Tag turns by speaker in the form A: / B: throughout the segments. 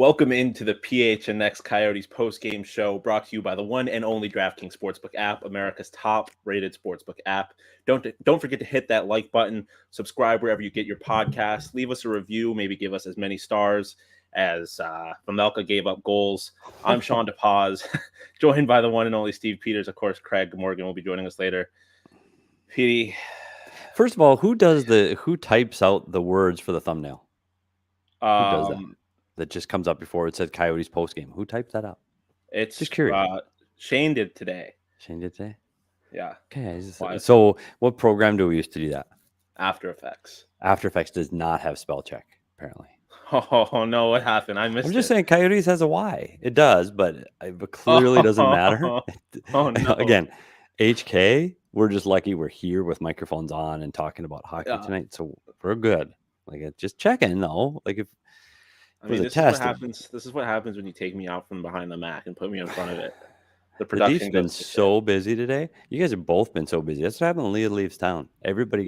A: Welcome into the PHNX Coyotes post-game show, brought to you by the one and only DraftKings Sportsbook app, America's top-rated sportsbook app. Don't forget to hit that like button, subscribe wherever you get your podcasts, leave us a review, maybe give us as many stars as Pamelka gave up goals. I'm Shawn DePaz, joined by the one and only Steve Peters. Of course, Craig Morgan will be joining us later. Petey.
B: First of all, who types out the words for the thumbnail? Who does that? That just comes up before it says Coyotes postgame. Who typed that up?
A: It's
B: just curious.
A: Shane did today.
B: Yeah. Okay. So what program do we use to do that?
A: After Effects.
B: After Effects does not have spell check, apparently.
A: Oh, no. What happened? I missed it.
B: I'm just saying Coyotes has a Y. It does, but it clearly doesn't matter.
A: Oh, no.
B: Again, HK, we're just lucky we're here with microphones on and talking about hockey tonight. So we're good. Just checking, though.
A: This is what happens when you take me out from behind the Mac and put me in front of it. The production
B: has been so busy today. You guys have both been so busy. That's what happened when Leah leaves town. Everybody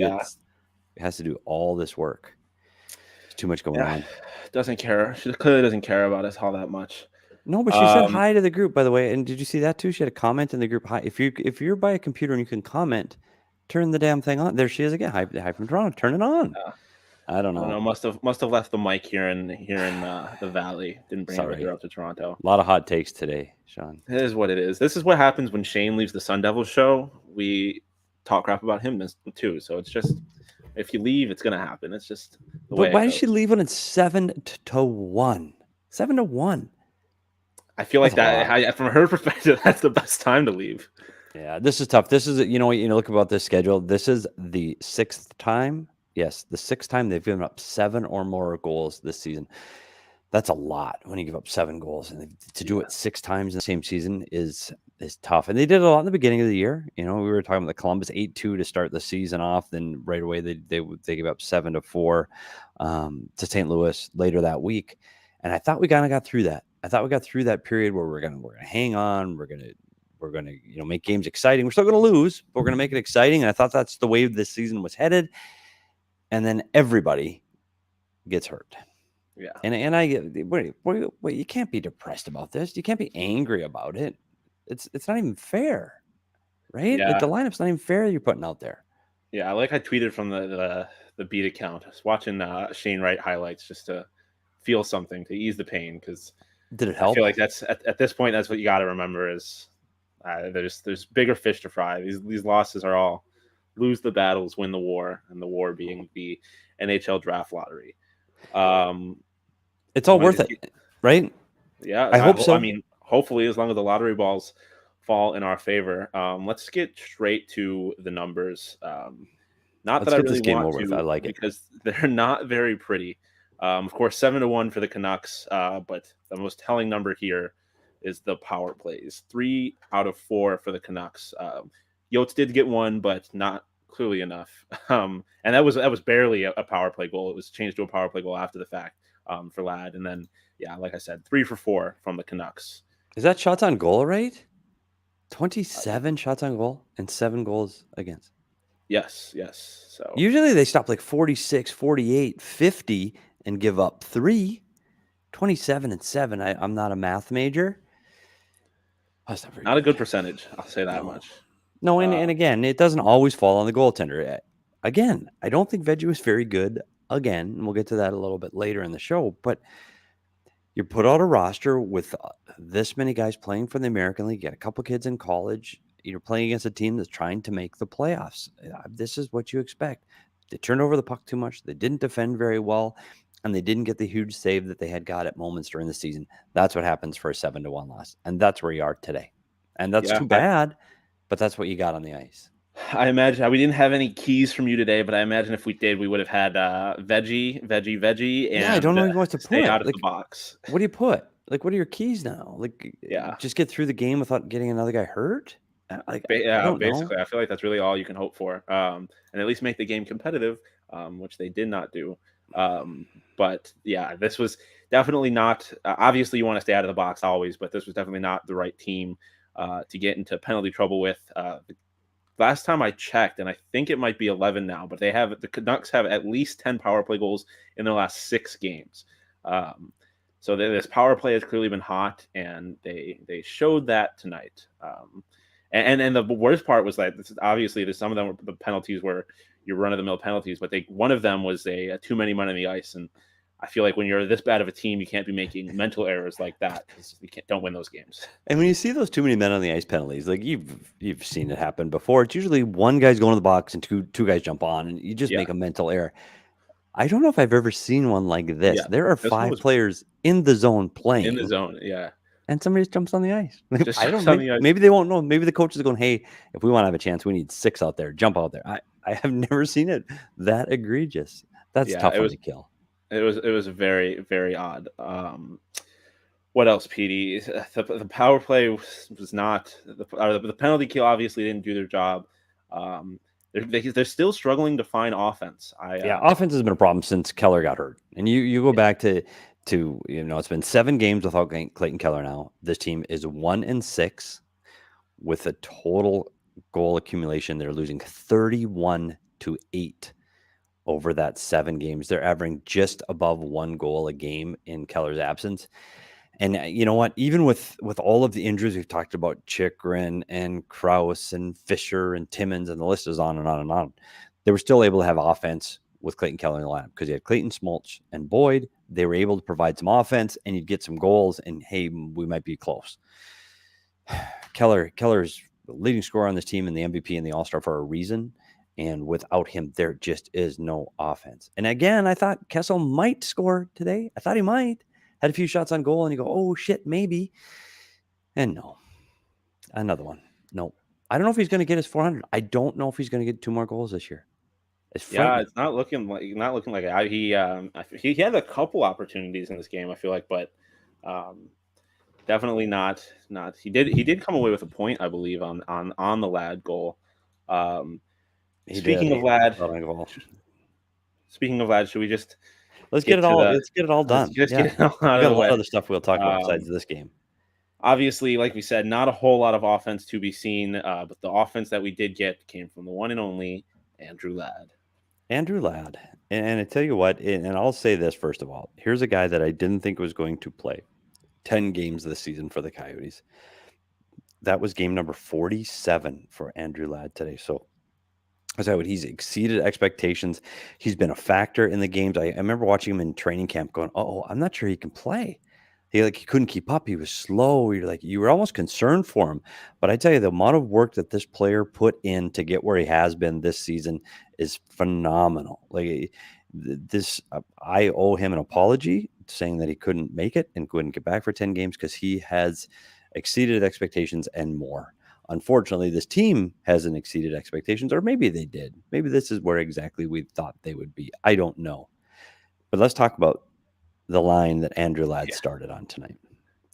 B: has to do all this work. There's too much going on.
A: Doesn't care. She clearly doesn't care about us all that much.
B: No, but she said hi to the group, by the way. And did you see that too? She had a comment in the group. Hi. If you're by a computer and you can comment, turn the damn thing on. There she is again. Hi from Toronto. Turn it on. I don't know.
A: No, must have left the mic here in the valley. Didn't bring it with her up to Toronto.
B: A lot of hot takes today, Shawn.
A: It is what it is. This is what happens when Shane leaves the Sun Devils show. We talk crap about him too. So it's just, if you leave, it's gonna happen. It's just the way.
B: But why did she leave when it's 7-1? 7-1.
A: I feel like that from her perspective, that's the best time to leave.
B: Yeah, this is tough. This is look about this schedule. This is the sixth time. Yes, the sixth time they've given up 7 or more goals this season. That's a lot when you give up 7 goals, and to do it 6 times in the same season is tough. And they did a lot in the beginning of the year. We were talking about the Columbus 8-2 to start the season off. Then right away they gave up 7-4 to St. Louis later that week. And I thought we kind of got through that. I thought we got through that period where we're gonna hang on. We're gonna make games exciting. We're still gonna lose, but we're gonna make it exciting. And I thought that's the way this season was headed. And then everybody gets hurt.
A: Yeah.
B: And I get, wait, you can't be depressed about this. You can't be angry about it. It's not even fair, right?
A: Yeah.
B: The lineup's not even fair you're putting out there.
A: Yeah, I tweeted from the beat account. I was watching Shane Wright highlights just to feel something, to ease the pain, because
B: did it help?
A: I feel like that's at this point, that's what you got to remember is there's bigger fish to fry. These losses are all lose the battles, win the war, and the war being the NHL draft lottery.
B: It's all worth it, right?
A: Yeah,
B: I hope so.
A: I mean, hopefully, as long as the lottery balls fall in our favor. Let's get straight to the numbers. Not that I really want to,
B: I like it
A: because they're not very pretty. Of course, 7-1 for the Canucks, but the most telling number here is the power plays. 3 out of 4 for the Canucks. Yotes did get 1, but not clearly enough. And that was barely a power play goal. It was changed to a power play goal after the fact for Ladd. And then, like I said, 3 for 4 from the Canucks.
B: Is that shots on goal rate? 27 shots on goal and 7 goals against.
A: Yes. So
B: usually they stop 46, 48, 50 and give up 3. 27 and 7. I'm not a math major.
A: That's not a good percentage. I'll say that much.
B: No, and again, it doesn't always fall on the goaltender. Again, I don't think Veggie was very good. Again, and we'll get to that a little bit later in the show. But you put out a roster with this many guys playing for the American League. You got a couple kids in college. You're playing against a team that's trying to make the playoffs. This is what you expect. They turned over the puck too much. They didn't defend very well, and they didn't get the huge save that they had got at moments during the season. That's what happens for a 7-1 loss, and that's where you are today. And that's too bad. But that's what you got on the ice.
A: I imagine we didn't have any keys from you today, but I imagine if we did, we would have had veggie, and
B: I don't know what to put
A: out of the box.
B: What do you put? What are your keys now? Just get through the game without getting another guy hurt.
A: Basically, I feel like that's really all you can hope for, and at least make the game competitive, which they did not do. But this was definitely not. Obviously, you want to stay out of the box always, but this was definitely not the right team to get into penalty trouble with. Last time I checked, and I think it might be 11 now, but the Canucks have at least 10 power play goals in their last 6 games. So this power play has clearly been hot, and they showed that tonight. And the worst part was that obviously there's some of them were, the penalties were your run of the mill penalties, but one of them was a too many men on the ice, and I feel like when you're this bad of a team, you can't be making mental errors like that because you don't win those games.
B: And when you see those too many men on the ice penalties, like you've seen it happen before. It's usually one guy's going to the box and two guys jump on, and you just
A: Yeah,
B: make a mental error. I don't know if I've ever seen one like this.
A: yeah.
B: There are
A: This one
B: 5
A: was
B: players in the zone
A: in the
B: playing,
A: zone. Yeah,
B: and somebody just jumps on the ice.
A: just
B: I don't
A: on the ice.
B: maybe they won't know. Maybe the coach is going, "Hey, if we want to have a chance, we need 6 out there. Jump out there." I have never seen it that egregious. That's
A: Yeah,
B: tough on the kill.
A: it was very, very odd. What else, Petey? The power play was not the penalty kill. Obviously, didn't do their job. They're still struggling to find offense.
B: Yeah, offense has been a problem since Keller got hurt. And you go back to it's been 7 games without Clayton Keller now. This team is 1-6 with a total goal accumulation. They're losing 31-8 over that 7 games. They're averaging just above 1 goal a game in Keller's absence. And you know what? Even with all of the injuries we've talked about, Chikrin and Krause and Fisher and Timmins, and the list is on and on and on, they were still able to have offense with Clayton Keller in the lineup because you had Clayton, Smoltz, and Boyd. They were able to provide some offense, and you'd get some goals, and hey, we might be close. Keller's the leading scorer on this team and the MVP and the All-Star for a reason. And without him, there just is no offense. And again, I thought Kessel might score today. I thought he might. Had a few shots on goal, and you go, oh, shit, maybe. And no. Another one. No. I don't know if he's going to get his 400. I don't know if he's going to get 2 more goals this year.
A: It's not looking like it. He had a couple opportunities in this game, I feel like, but definitely not. He did come away with a point, I believe, on the Ladd goal. Speaking of Ladd, should we just
B: let's get it all done?
A: Just get it all out of the way.
B: We got a lot of other stuff we'll talk about besides this game.
A: Obviously, like we said, not a whole lot of offense to be seen, but the offense that we did get came from the one and only Andrew Ladd. And
B: I tell you what, and I'll say this first of all. Here's a guy that I didn't think was going to play 10 games this season for the Coyotes. That was game number 47 for Andrew Ladd today. So I said, he's exceeded expectations. He's been a factor in the games. I remember watching him in training camp going, oh, I'm not sure he can play. He couldn't keep up. He was slow. You were almost concerned for him. But I tell you, the amount of work that this player put in to get where he has been this season is phenomenal. I owe him an apology saying that he couldn't make it and couldn't get back for 10 games because he has exceeded expectations and more. Unfortunately, this team hasn't exceeded expectations, or maybe they did. Maybe this is where exactly we thought they would be. I don't know. But let's talk about the line that Andrew Ladd started on tonight.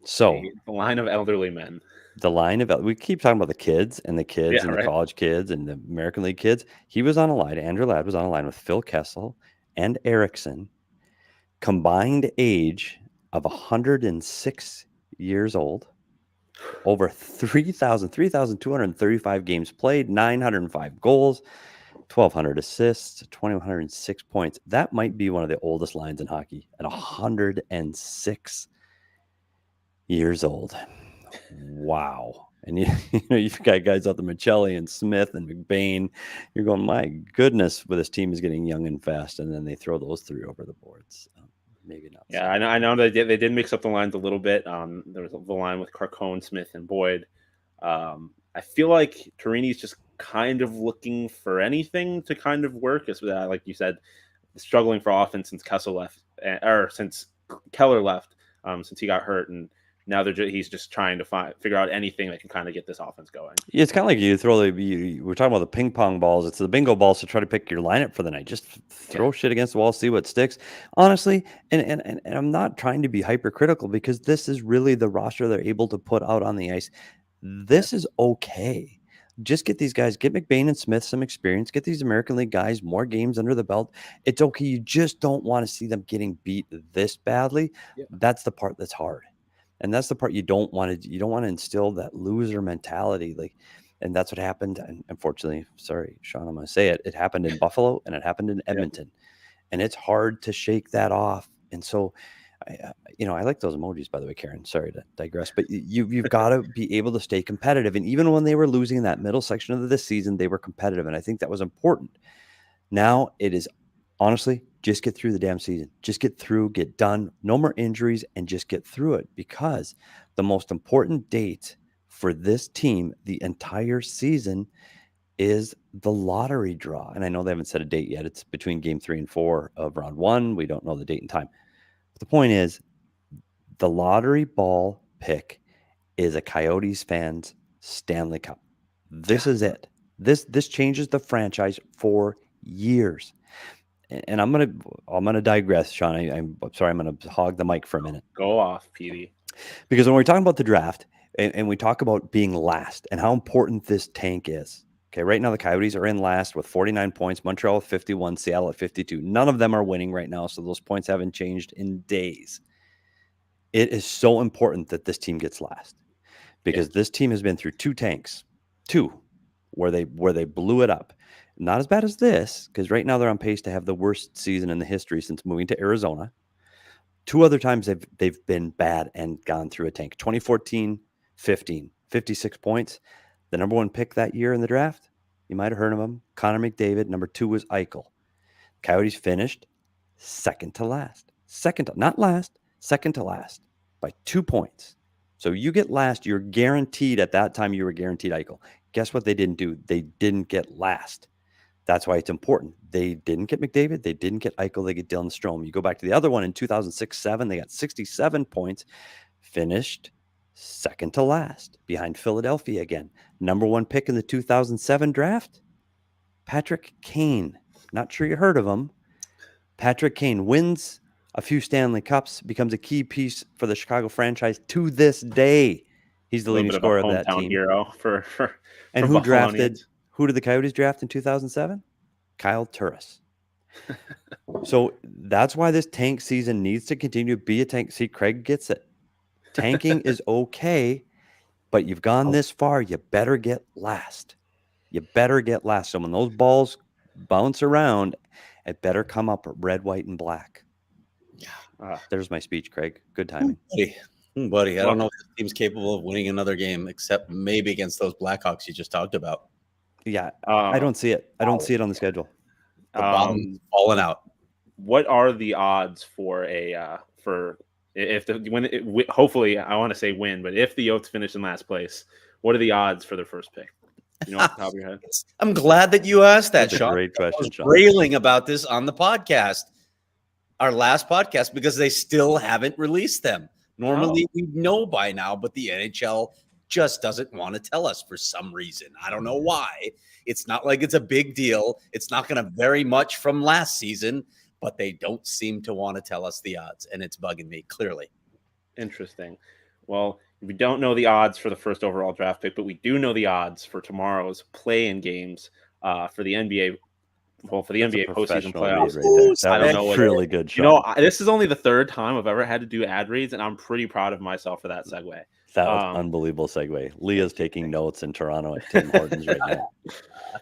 B: So
A: the line of elderly men.
B: We keep talking about the kids and the college kids and the American League kids. He was on a line. Andrew Ladd was on a line with Phil Kessel and Eriksson, combined age of 106 years old, over 3,235 games played, 905 goals, 1,200 assists, 2,106 points. That might be one of the oldest lines in hockey at 106 years old. Wow. And you've got guys out there, Michelli and Smith and McBain. You're going, my goodness, well, this team is getting young and fast. And then they throw those 3 over the boards. Maybe not.
A: Yeah, I know they did mix up the lines a little bit. There was the line with Carcone, Smith, and Boyd. I feel like Torini's just kind of looking for anything to kind of work. As like you said, struggling for offense since Kessel left, or since Keller left, since he got hurt, and now he's just trying to figure out anything that can kind of get this offense going.
B: Yeah, it's kind of like you throw we're talking about the ping pong balls. It's the bingo balls to try to pick your lineup for the night. Just throw shit against the wall, see what sticks. Honestly, and I'm not trying to be hypercritical because this is really the roster they're able to put out on the ice. This is okay. Just get these guys, get McBain and Smith some experience, get these American League guys more games under the belt. It's okay. You just don't want to see them getting beat this badly. Yeah. That's the part that's hard. And that's the part you don't want to instill that loser mentality. And that's what happened. And unfortunately, sorry, Shawn, I'm going to say it. It happened in Buffalo and it happened in Edmonton. And it's hard to shake that off. And so I like those emojis, by the way, Karen. Sorry to digress, but you've got to be able to stay competitive. And even when they were losing in that middle section of this season, they were competitive, and I think that was important. Now it is honestly just get through the damn season, just get through, get done, no more injuries, and just get through it, because the most important date for this team the entire season is the lottery draw. And I know they haven't set a date yet. It's between game 3 and 4 of round 1. We don't know the date and time. But the point is, the lottery ball pick is a Coyotes fan's Stanley Cup. This is it. This changes the franchise for years. And I'm gonna digress, Shawn. I'm sorry. I'm gonna hog the mic for a minute.
A: Go off, Petey.
B: Because when we're talking about the draft and we talk about being last and how important this tank is. Okay, right now the Coyotes are in last with 49 points, Montreal with 51, Seattle at 52. None of them are winning right now, so those points haven't changed in days. It is so important that this team gets last, because this team has been through 2 tanks, where they blew it up. Not as bad as this, because right now they're on pace to have the worst season in the history since moving to Arizona. 2 other times they've been bad and gone through a tank. 2014, 15, 56 points. The number 1 pick that year in the draft, you might have heard of him, Connor McDavid. Number 2 was Eichel. Coyotes finished second to last. Not last, second to last by 2 points. So you get last, you're guaranteed. At that time, you were guaranteed Eichel. Guess what they didn't do? They didn't get last. That's why it's important. They didn't get McDavid. They didn't get Eichel. They get Dylan Strome. You go back to the other one in 2006-07, they got 67 points, finished second to last behind Philadelphia again. Number 1 pick in the 2007 draft, Patrick Kane. Not sure you heard of him. Patrick Kane wins a few Stanley Cups, becomes a key piece for the Chicago franchise to this day. He's the leading scorer of that team.
A: Hero for
B: and who did the Coyotes draft in 2007? Kyle Turris. So that's why this tank season needs to continue to be a tank. See, Craig gets it. Tanking is okay, but you've gone this far. You better get last. You better get last. So when those balls bounce around, it better come up red, white, and black. There's my speech, Craig. Good timing.
C: Buddy, I don't know if this team's capable of winning another game, except maybe against those Blackhawks you just talked about.
B: Yeah, I don't see it. I don't see it on the schedule.
C: The bottom's falling out.
A: What are the odds for hopefully, I want to say win, but if the Yotes finish in last place, what are the odds for their first pick? You know, off the top of your head.
C: I'm glad that you asked that, Shawn.
B: Great question,
C: I was
B: Shawn.
C: railing about this on the podcast, our last podcast, because they still haven't released them. Normally, we know by now, but the NHL just doesn't want to tell us for some reason. I don't know why. It's not like it's a big deal. It's not going to vary much from last season, but they don't seem to want to tell us the odds, and it's bugging me, clearly.
A: Interesting. Well, we don't know the odds for the first overall draft pick, but we do know the odds for tomorrow's play-in games for the NBA. Well, for the NBA postseason playoffs.
B: Right, I don't know. Really good.
A: Shawn. You know, this is only the 3rd time I've ever had to do ad reads, and I'm pretty proud of myself for that segue.
B: That was unbelievable segue. Leah's taking notes in Toronto at Tim Hortons right now.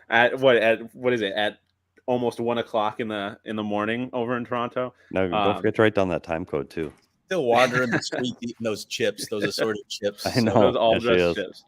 A: At what is it? At almost 1:00 in the morning over in Toronto.
B: No, don't forget to write down that time code too.
C: Still wandering the street eating those chips, those assorted chips.
B: I know.
A: Those all dressed chips.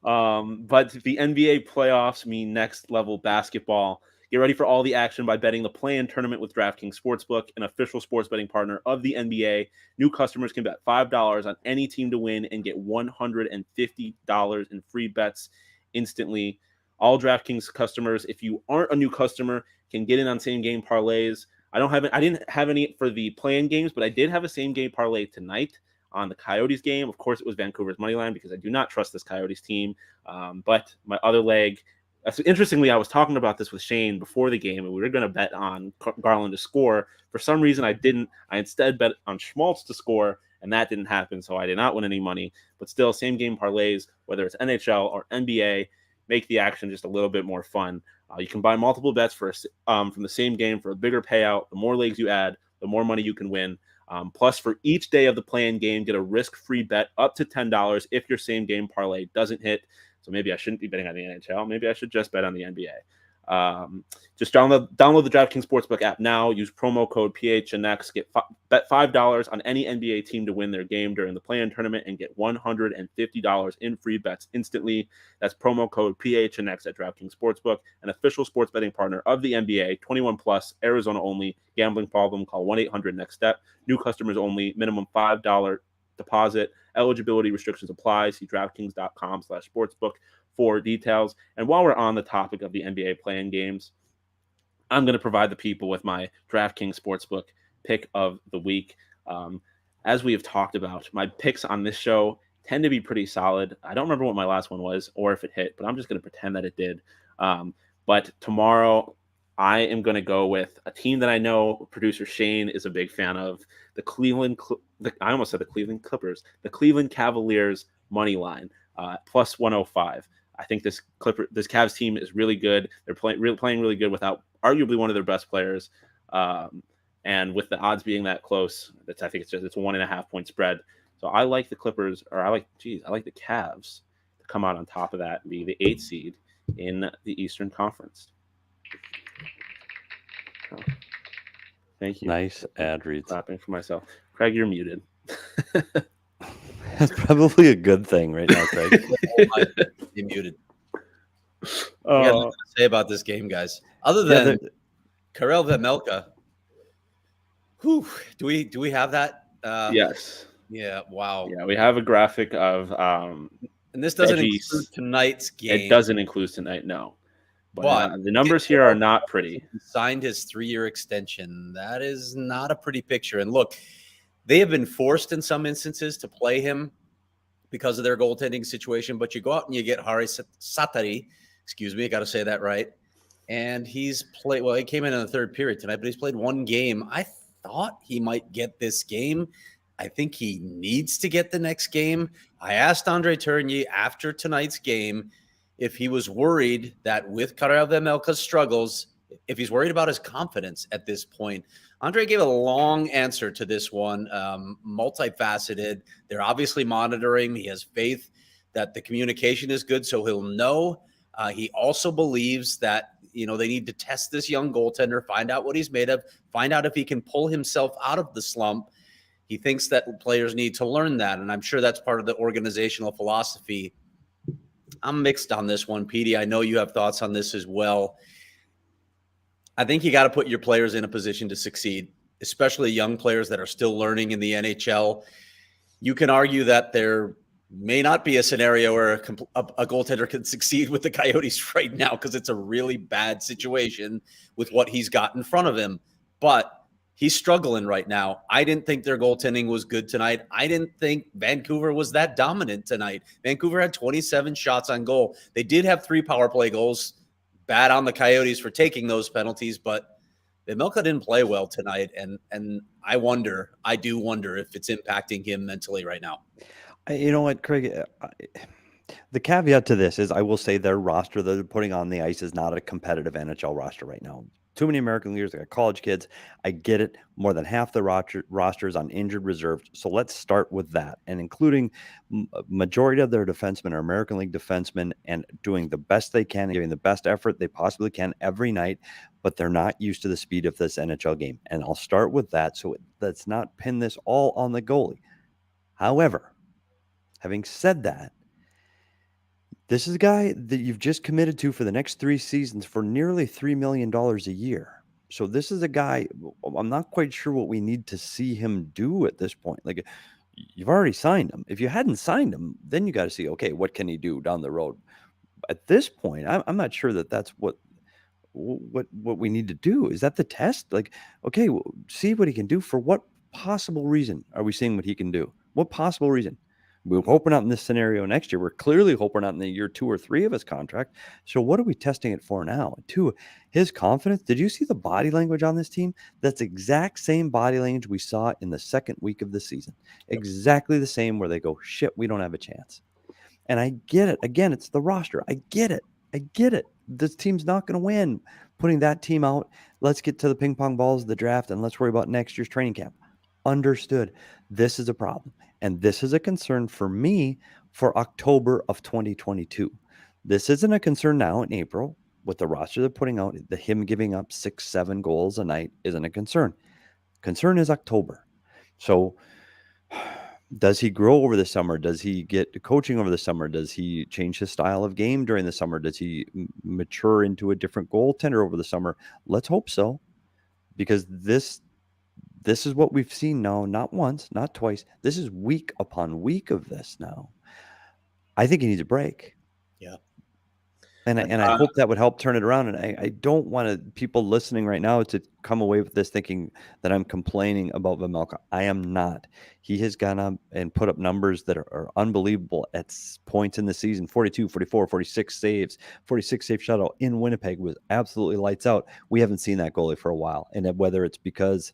A: But the NBA playoffs mean next level basketball. Get ready for all the action by betting the play-in tournament with DraftKings Sportsbook, an official sports betting partner of the NBA. New customers can bet $5 on any team to win and get $150 in free bets instantly. All DraftKings customers, if you aren't a new customer, can get in on same-game parlays. I didn't have any for the play-in games, but I did have a same-game parlay tonight on the Coyotes game. Of course, it was Vancouver's money line because I do not trust this Coyotes team. But my other leg. So interestingly, I was talking about this with Shane before the game, and we were going to bet on Garland to score. For some reason, I didn't. I instead bet on Schmaltz to score, and that didn't happen, so I did not win any money. But still, same-game parlays, whether it's NHL or NBA, make the action just a little bit more fun. You can buy multiple bets from the same game for a bigger payout. The more legs you add, the more money you can win. Plus, for each day of the play-in game, get a risk-free bet up to $10 if your same-game parlay doesn't hit. So maybe I shouldn't be betting on the NHL. Maybe I should just bet on the NBA. Just download the DraftKings Sportsbook app now. Use promo code PHNX. Bet $5 on any NBA team to win their game during the play-in tournament and get $150 in free bets instantly. That's promo code PHNX at DraftKings Sportsbook, an official sports betting partner of the NBA. 21 plus, Arizona only. Gambling problem? Call 1-800-NEXT-STEP. New customers only. Minimum $5 deposit. Eligibility restrictions apply. See DraftKings.com/sportsbook for details. And while we're on the topic of the NBA play-in games, I'm going to provide the people with my DraftKings Sportsbook pick of the week. As we have talked about, my picks on this show tend to be pretty solid. I don't remember what my last one was or if it hit, but I'm just going to pretend that it did. But tomorrow, I am going to go with a team that I know producer Shane is a big fan of, I almost said the Cleveland Clippers, the Cleveland Cavaliers money line, plus 105. I think this Cavs team is really good. They're playing really good without arguably one of their best players. And with the odds being that close, I think it's a 1.5 point spread. So I like the Clippers, or I like the Cavs to come out on top of that and be the 8th seed in the Eastern Conference. Oh, thank you.
B: Nice ad reads.
A: Clapping for myself. Craig, you're muted.
B: That's probably a good thing right now, Craig.
C: You're muted. I got nothing to say about this game, guys. Other than Karel Vejmelka. Whew, do we have that?
A: Yes.
C: Yeah. Wow.
A: Yeah, we have a graphic of
C: and this doesn't include tonight's game.
A: It doesn't include tonight, no. But the numbers here are not pretty.
C: He signed his 3-year extension. That is not a pretty picture. And look, they have been forced in some instances to play him because of their goaltending situation. But you go out and you get Hari Satari. Excuse me, I got to say that right. And he's played. Well, he came in the third period tonight, but he's played one game. I thought he might get this game. I think he needs to get the next game. I asked Andre Tourigny after tonight's game if he was worried that with Karel Vejmelka's struggles, if he's worried about his confidence at this point. Andre gave a long answer to this one, multifaceted. They're obviously monitoring. He has faith that the communication is good, so he'll know. He also believes that, they need to test this young goaltender, find out what he's made of, find out if he can pull himself out of the slump. He thinks that players need to learn that, and I'm sure that's part of the organizational philosophy. I'm mixed on this one, Petey. I know you have thoughts on this as well. I think you got to put your players in a position to succeed, especially young players that are still learning in the NHL. You can argue that there may not be a scenario where a goaltender can succeed with the Coyotes right now because it's a really bad situation with what he's got in front of him. But he's struggling right now. I didn't think their goaltending was good tonight. I didn't think Vancouver was that dominant tonight. Vancouver had 27 shots on goal. They did have 3 power play goals. Bad on the Coyotes for taking those penalties, but Vejmelka didn't play well tonight, and I do wonder if it's impacting him mentally right now.
B: You know what, Craig? The caveat to this is I will say their roster that they're putting on the ice is not a competitive NHL roster right now. Too many American leaguers. They got college kids. I get it. More than half the rosters on injured reserve. So let's start with that. And including majority of their defensemen are American League defensemen and doing the best they can, giving the best effort they possibly can every night. But they're not used to the speed of this NHL game. And I'll start with that. So let's not pin this all on the goalie. However, having said that, this is a guy that you've just committed to for the next 3 seasons for nearly $3 million a year. So this is a guy, I'm not quite sure what we need to see him do at this point. Like, you've already signed him. If you hadn't signed him, then you got to see, okay, what can he do down the road? At this point, I'm not sure that that's what we need to do. Is that the test? Like, okay, see what he can do. For what possible reason are we seeing what he can do? What possible reason? We hope we're not in this scenario next year. We're clearly hope we're not in the year 2 or 3 of his contract. So what are we testing it for now? 2, his confidence. Did you see the body language on this team? That's exact same body language we saw in the second week of the season. Exactly the same, where they go, shit, we don't have a chance. And I get it. Again, it's the roster. I get it. This team's not going to win. Putting that team out, let's get to the ping pong balls of the draft and let's worry about next year's training camp. Understood. This is a problem. And this is a concern for me for October of 2022. This isn't a concern now in April. with the roster they're putting out, him giving up 6-7 goals a night isn't a concern. Concern is October. So does he grow over the summer? Does he get coaching over the summer? Does he change his style of game during the summer? Does he mature into a different goaltender over the summer? Let's hope so, because this is what we've seen now, not once, not twice. This is week upon week of this now. I think he needs a break.
C: Yeah.
B: And I hope that would help turn it around. And I don't want people listening right now to come away with this thinking that I'm complaining about Vejmelka. I am not. He has gone up and put up numbers that are unbelievable at points in the season. 42, 44, 46 saves, 46 save shutout in Winnipeg was absolutely lights out. We haven't seen that goalie for a while. And whether it's because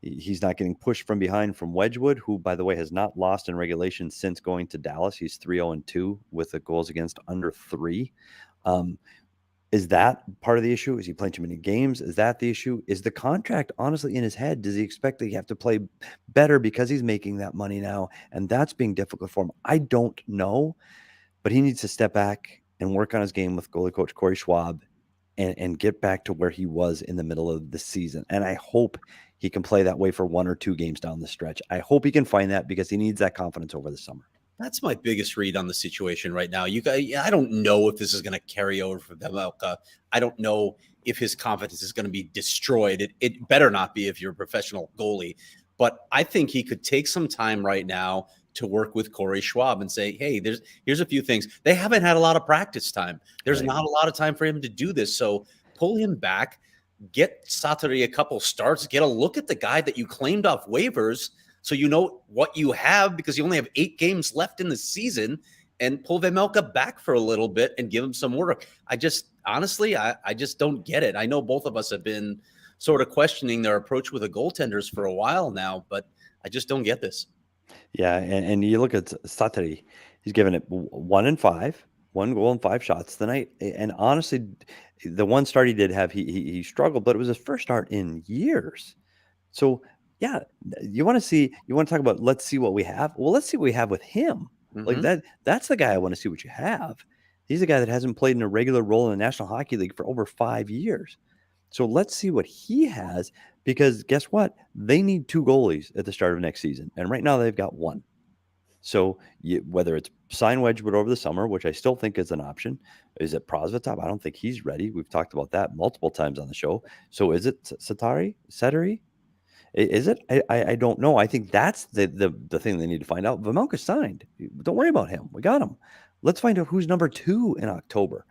B: he's not getting pushed from behind from Wedgwood, who, by the way, has not lost in regulation since going to Dallas. He's 3-0-2 with the goals against under 3. Is that part of the issue? Is he playing too many games? Is that the issue? Is the contract honestly in his head? Does he expect that he have to play better because he's making that money now? And that's being difficult for him. I don't know, but he needs to step back and work on his game with goalie coach Corey Schwab and get back to where he was in the middle of the season. And I hope he can play that way for 1 or 2 games down the stretch. I hope he can find that, because he needs that confidence over the summer.
C: That's my biggest read on the situation right now. You guys, I don't know if this is going to carry over for Vejmelka. I don't know if his confidence is going to be destroyed. It better not be if you're a professional goalie. But I think he could take some time right now to work with Corey Schwab and say, hey, here's a few things. They haven't had a lot of practice time. There's not a lot of time for him to do this. So pull him back, get Satari a couple starts, get a look at the guy that you claimed off waivers, so you know what you have, because you only have 8 games left in the season, and pull Vejmelka back for a little bit and give him some work. I just don't get it. I know both of us have been sort of questioning their approach with the goaltenders for a while now, but I just don't get this.
B: Yeah, and you look at Satari, he's given it 1 in 5, 1 goal and 5 shots tonight. And honestly, the one start he did have, he struggled, but it was his first start in years. So yeah, you want to talk about, let's see what we have. Well, let's see what we have with him.
C: Mm-hmm.
B: Like that's the guy I want to see what you have. He's a guy that hasn't played in a regular role in the National Hockey League for over 5 years. So let's see what he has, because guess what? They need 2 goalies at the start of next season. And right now they've got 1. So whether it's sign Wedgwood over the summer, which I still think is an option, is it Prosvetov? I don't think he's ready. We've talked about that multiple times on the show. So is it Seteri? Is it? I don't know. I think that's the thing they need to find out. Vejmelka signed. Don't worry about him. We got him. Let's find out who's number 2 in October.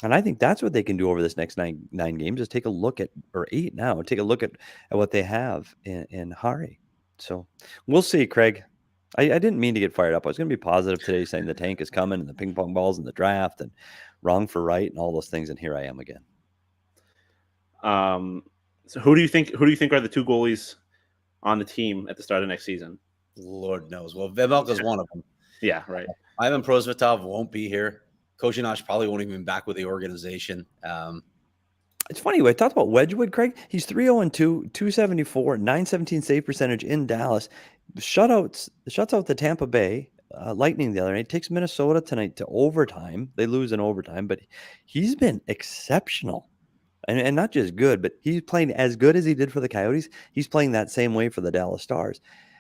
B: And I think that's what they can do over this next 9 games, is take a look at, or 8 now, take a look at what they have in Hari. So we'll see, Craig. I didn't mean to get fired up. I was going to be positive today, saying the tank is coming and the ping pong balls and the draft and wrong for right and all those things. And here I am again.
A: So who do you think are the 2 goalies on the team at the start of next season?
C: Lord knows. Well, Vejmelka's one of them.
A: Yeah, right.
C: Ivan Prosvetov won't be here. Kozinach probably won't even be back with the organization.
B: It's funny. I talked about Wedgwood, Craig. He's 3-0-2, 274, 917 save percentage in Dallas. Shuts out the Tampa Bay Lightning the other night. Takes Minnesota tonight to overtime. They lose in overtime, but he's been exceptional. And not just good, but he's playing as good as he did for the Coyotes. He's playing that same way for the Dallas Stars.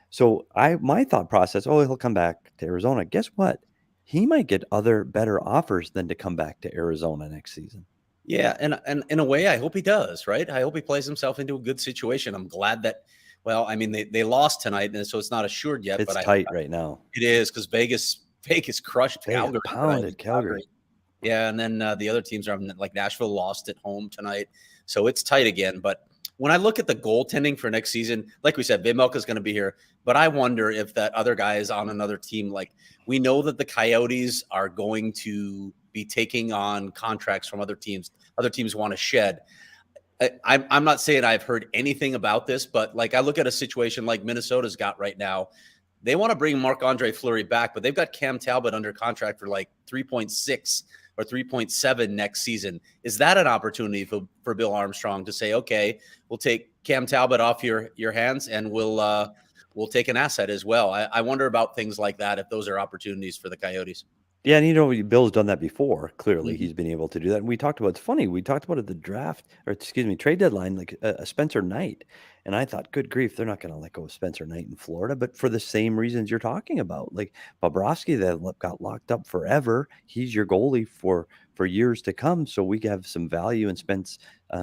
B: So my thought process, he'll come back to Arizona. Guess what? He might get other better offers than to come back to Arizona next season.
C: Yeah, and in a way, I hope he does, right? I hope he plays himself into a good situation. I'm glad that, well, I mean, they lost tonight, and so it's not assured yet.
B: It's tight right now.
C: It is, because Vegas crushed Calgary.
B: Pounded Calgary.
C: Yeah, and then the other teams are, like Nashville lost at home tonight. So it's tight again. But when I look at the goaltending for next season, like we said, Vejmelka is going to be here. But I wonder if that other guy is on another team. Like, we know that the Coyotes are going to be taking on contracts from other teams. Other teams want to shed. I'm not saying I've heard anything about this, but like I look at a situation like Minnesota's got right now. They want to bring Marc-Andre Fleury back, but they've got Cam Talbot under contract for like 3.6 or 3.7 next season. Is that an opportunity for Bill Armstrong to say, okay, we'll take Cam Talbot off your hands and we'll take an asset as well? I wonder about things like that, if those are opportunities for the Coyotes.
B: Yeah, and Bill's done that before. Clearly,
C: Mhm.
B: he's been able to do that. And we talked about, it's funny, we talked about it at the draft, or excuse me, trade deadline, like a Spencer Knight. And I thought, good grief, they're not going to let go of Spencer Knight in Florida, but for the same reasons you're talking about. Like Bobrovsky, that got locked up forever. He's your goalie for years to come. So we have some value in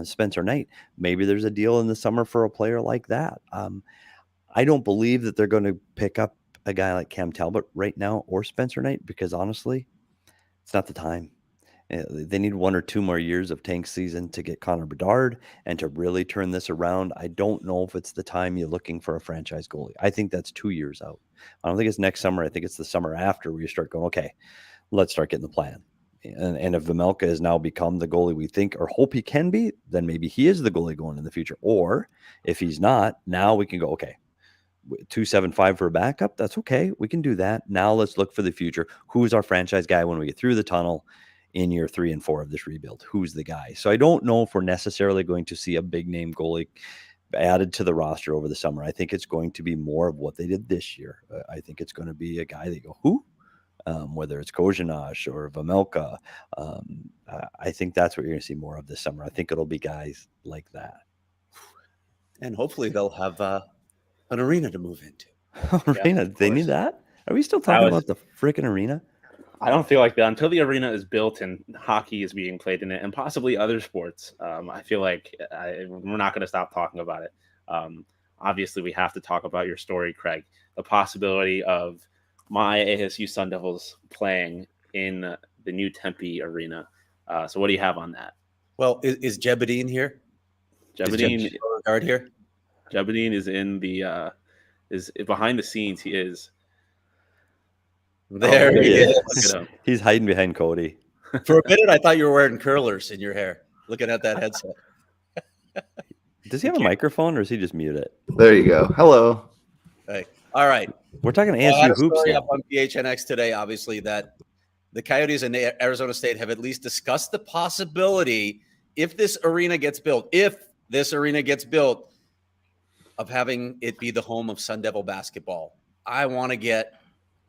B: Spencer Knight. Maybe there's a deal in the summer for a player like that. I don't believe that they're going to pick up a guy like Cam Talbot right now or Spencer Knight, because honestly, it's not the time. They need 1 or 2 more years of tank season to get Connor Bedard and to really turn this around. I don't know if it's the time you're looking for a franchise goalie. I think that's 2 years out. I don't think it's next summer. I think it's the summer after where you start going, okay, let's start getting the plan. And if Vejmelka has now become the goalie we think or hope he can be, then maybe he is the goalie going in the future. Or if he's not, now we can go, okay, 275 for a backup. That's okay. We can do that. Now let's look for the future. Who's our franchise guy when we get through the tunnel in year 3 and 4 of this rebuild? Who's the guy? So I don't know if we're necessarily going to see a big name goalie added to the roster over the summer. I think it's going to be more of what they did this year. I think it's going to be a guy that you go, who? Whether it's Kozhinash or Vejmelka. I think that's what you're going to see more of this summer. I think it'll be guys like that.
C: And hopefully they'll have an arena to move into.
B: Arena, they need that? Are we still talking about the freaking arena?
A: I don't feel like that until the arena is built and hockey is being played in it, and possibly other sports. I feel like we're not going to stop talking about it. Obviously, we have to talk about your story, Craig. The possibility of my ASU Sun Devils playing in the new Tempe arena. So, what do you have on that?
C: Well, is Jebedine here?
A: Jebedine
C: guard here.
A: Jebedine is in the is behind the scenes. He is.
C: There he is.
B: He's hiding behind Cody.
C: For a minute, I thought you were wearing curlers in your hair, looking at that headset.
B: Does he have a microphone, or is he just muted?
D: There you go. Hello.
C: Hey. All right.
B: We're talking ASU hoops now.
C: Up on PHNX today, obviously, that the Coyotes and Arizona State have at least discussed the possibility, if this arena gets built, of having it be the home of Sun Devil basketball. I want to get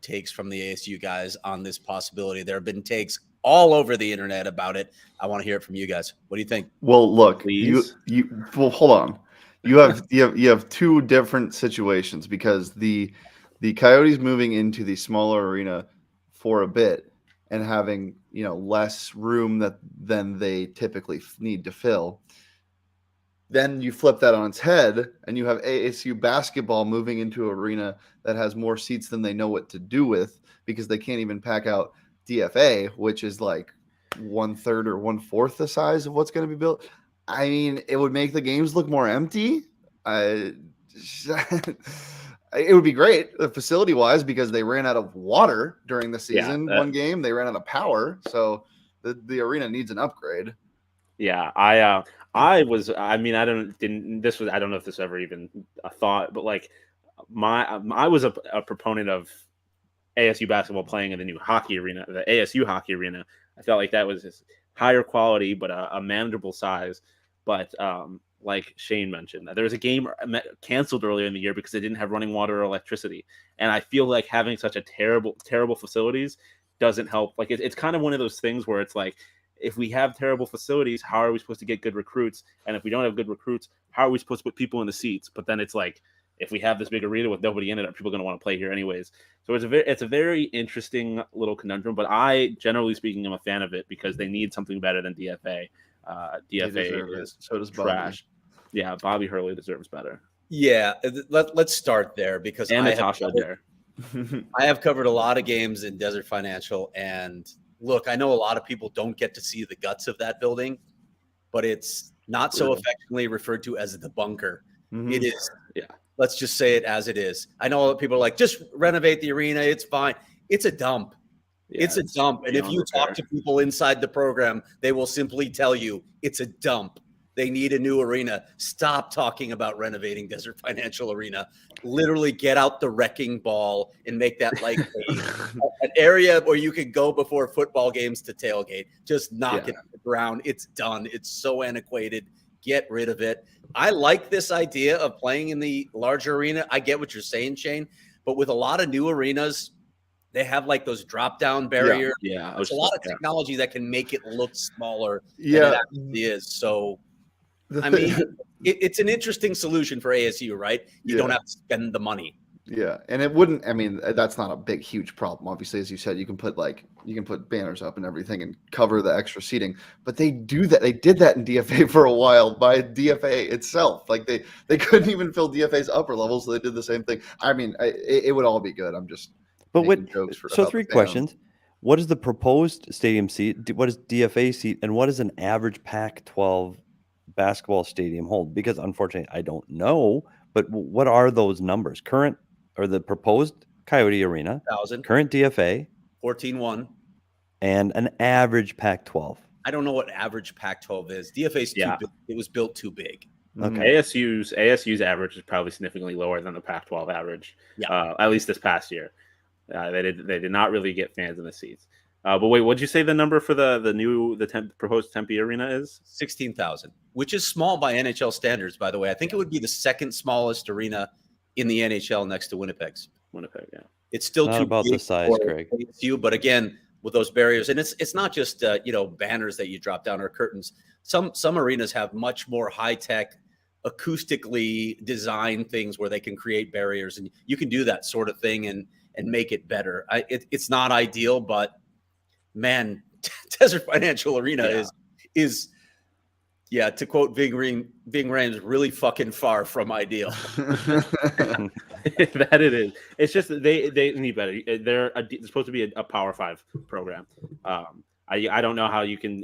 C: takes from the ASU guys on this possibility. There have been takes all over the internet about it. I want to hear it from you guys. What do you think?
D: Well, look, well, hold on. You have 2 different situations, because the Coyotes moving into the smaller arena for a bit and having, less room than they typically need to fill. Then you flip that on its head and you have ASU basketball moving into an arena that has more seats than they know what to do with, because they can't even pack out DFA, which is like 1/3 or 1/4 the size of what's going to be built. I mean, it would make the games look more empty. It would be great facility wise, because they ran out of water during the season. One game they ran out of power, so the arena needs an upgrade.
A: Yeah, I don't know if this ever even a thought, but like I was a proponent of ASU basketball playing in the new hockey arena, the ASU hockey arena. I felt like that was higher quality, but a manageable size. But like Shane mentioned, there was a game canceled earlier in the year because they didn't have running water or electricity. And I feel like having such a terrible facilities doesn't help. Like it's kind of one of those things where it's like, if we have terrible facilities, how are we supposed to get good recruits? And if we don't have good recruits, how are we supposed to put people in the seats? But then it's like, if we have this big arena with nobody in it, are people going to want to play here anyways? So it's a very interesting little conundrum. But I, generally speaking, am a fan of it because they need something better than DFA. DFA is
D: so does
A: trash. Yeah, Bobby Hurley deserves better.
C: Yeah, let's start there, because
A: I
C: have covered a lot of games in Desert Financial, and look, I know a lot of people don't get to see the guts of that building, but it's not so affectionately referred to as the bunker. Mm-hmm. It is. Yeah. Let's just say it as it is. I know that people are like, just renovate the arena. It's fine. It's a dump. Yeah, it's a dump. And if you talk to people inside the program, they will simply tell you it's a dump. They need a new arena. Stop talking about renovating Desert Financial Arena. Literally get out the wrecking ball and make that like an area where you can go before football games to tailgate. Just knock it on the ground. It's done. It's so antiquated. Get rid of it. I like this idea of playing in the larger arena. I get what you're saying, Shane, but with a lot of new arenas, They have like those drop down barriers.
A: Yeah.
C: There's a lot of technology that can make it look smaller than
D: Yeah.
C: it actually is. So, I mean, it's an interesting solution for ASU, right? You don't have to spend the money.
D: Yeah, and it wouldn't. I mean, that's not a big, huge problem. Obviously, as you said, you can put banners up and everything and cover the extra seating. But they do that. They did that in DFA for a while by DFA itself. Like they couldn't even fill DFA's upper levels, so they did the same thing. I mean, it would all be good. I'm just making jokes for.
B: So 3 questions. What is the proposed stadium seat? What is DFA seat? And what does an average Pac-12 basketball stadium hold? Because unfortunately, I don't know. But what are those numbers? Current or the proposed Coyote Arena,
C: 1,000,
B: current DFA,
C: 14-1,
B: and an average Pac-12.
C: I don't know what average Pac-12 is. DFA's too big. It was built too big.
B: Okay.
A: ASU's average is probably significantly lower than the Pac-12 average.
C: Yeah.
A: At least this past year, they did not really get fans in the seats. But wait, what'd you say the number for the proposed Tempe Arena is?
C: 16,000, which is small by NHL standards, by the way. I think it would be the second smallest arena in the NHL next to Winnipeg's.
A: Winnipeg, yeah.
C: It's still
B: Not
C: too
B: about
C: big
B: the size,
C: for
B: Craig.
C: ASU, but again, with those barriers, and it's not just banners that you drop down or curtains. Some arenas have much more high tech, acoustically designed things where they can create barriers, and you can do that sort of thing and make it better. It's not ideal, but man, Desert Financial Arena is to quote Ving Rhames, really fucking far from ideal.
A: That it is. It's just they need better. They're supposed to be a Power 5 program. I don't know how you can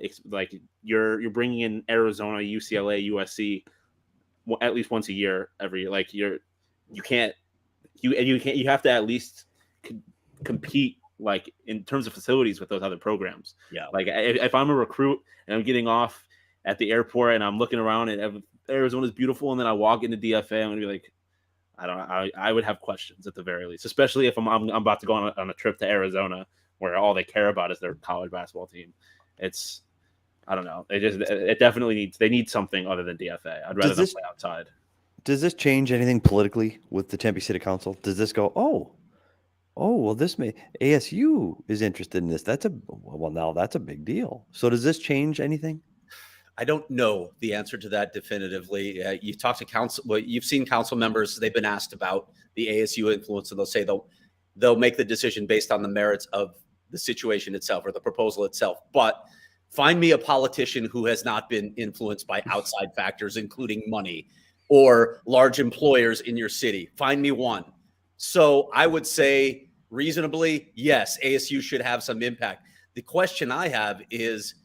A: you're bringing in Arizona, UCLA, USC at least once a year every you have to at least compete like in terms of facilities with those other programs.
C: Yeah.
A: Like if I'm a recruit and I'm getting off at the airport and I'm looking around and Arizona's beautiful, and then I walk into DFA, I'm gonna be like, I would have questions at the very least, especially if I'm about to go on a trip to Arizona where all they care about is their college basketball team. It's, I don't know. It definitely need something other than DFA. I'd rather them play outside.
B: Does this change anything politically with the Tempe City Council? Does this go, oh, well, this may ASU is interested in this. That's a big deal. So does this change anything?
C: I don't know the answer to that definitively. You talk to council. Well, you've seen council members. They've been asked about the ASU influence, and they'll say they'll make the decision based on the merits of the situation itself or the proposal itself. But find me a politician who has not been influenced by outside factors, including money or large employers in your city. Find me one. So I would say reasonably, yes, ASU should have some impact. The question I have is